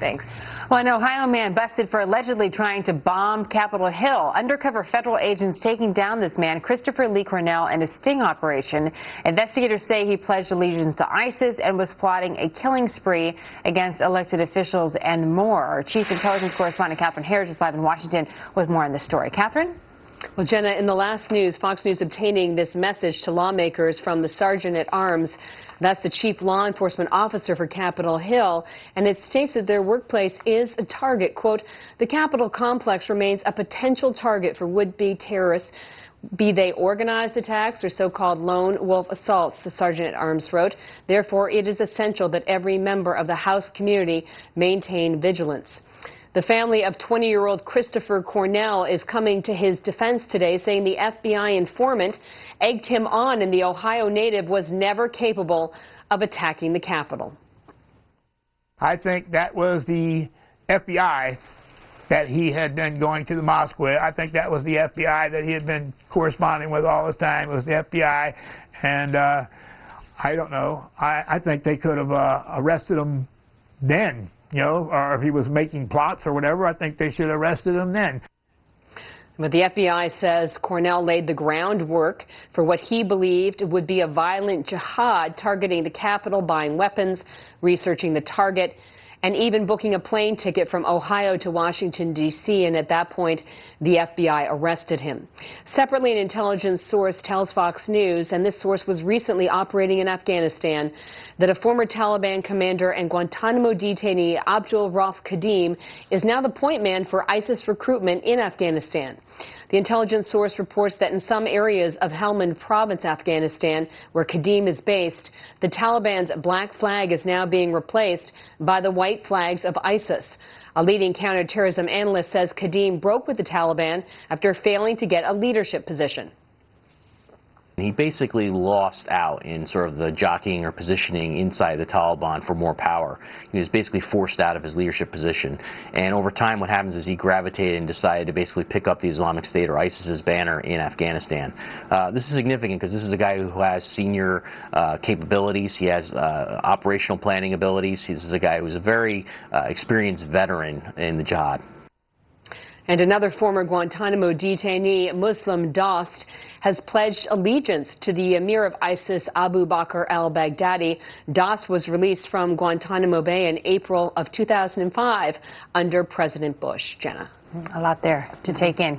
Thanks. Well, an Ohio man busted for allegedly trying to bomb Capitol Hill. Undercover federal agents taking down this man, Christopher Lee Cornell, in a sting operation. Investigators say he pledged allegiance to ISIS and was plotting a killing spree against elected officials and more. Our chief intelligence correspondent Catherine Harris is live in Washington with more on this story. Catherine? Well, Jenna, in the last news, Fox News obtaining this message to lawmakers from the sergeant at arms. That's the chief law enforcement officer for Capitol Hill, and it states that their workplace is a target. Quote, the Capitol complex remains a potential target for would-be terrorists, be they organized attacks or so-called lone wolf assaults, the sergeant at arms wrote. Therefore, it is essential that every member of the House community maintain vigilance. The family of 20-year-old Christopher Cornell is coming to his defense today, saying the FBI informant egged him on and the Ohio native was never capable of attacking the Capitol. I think that was the FBI that he had been going to the mosque with. I think that was the FBI that he had been corresponding with all this time. It was the FBI, and I don't know. I think they could have arrested him then. You know, or if he was making plots or whatever, I think they should have arrested him then. But the FBI says Cornell laid the groundwork for what he believed would be a violent jihad targeting the Capitol, buying weapons, researching the target, and even booking a plane ticket from Ohio to Washington, D.C., and at that point, the FBI arrested him. Separately, an intelligence source tells Fox News, and this source was recently operating in Afghanistan, that a former Taliban commander and Guantanamo detainee, Abdul Rauf Qadim, is now the point man for ISIS recruitment in Afghanistan. The intelligence source reports that in some areas of Helmand Province, Afghanistan, where Qadim is based, the Taliban's black flag is now being replaced by the white flags of ISIS. A leading counterterrorism analyst says Qadim broke with the Taliban after failing to get a leadership position. He basically lost out in sort of the jockeying or positioning inside the Taliban for more power. He was basically forced out of his leadership position. And over time, what happens is he gravitated and decided to basically pick up the Islamic State or ISIS's banner in Afghanistan. This is significant because this is a guy who has senior capabilities. He has operational planning abilities. This is a guy who's a very experienced veteran in the jihad. And another former Guantanamo detainee, Muslim Dost, has pledged allegiance to the emir of ISIS, Abu Bakr al-Baghdadi. Dost was released from Guantanamo Bay in April of 2005 under President Bush. Jenna. A lot there to take in.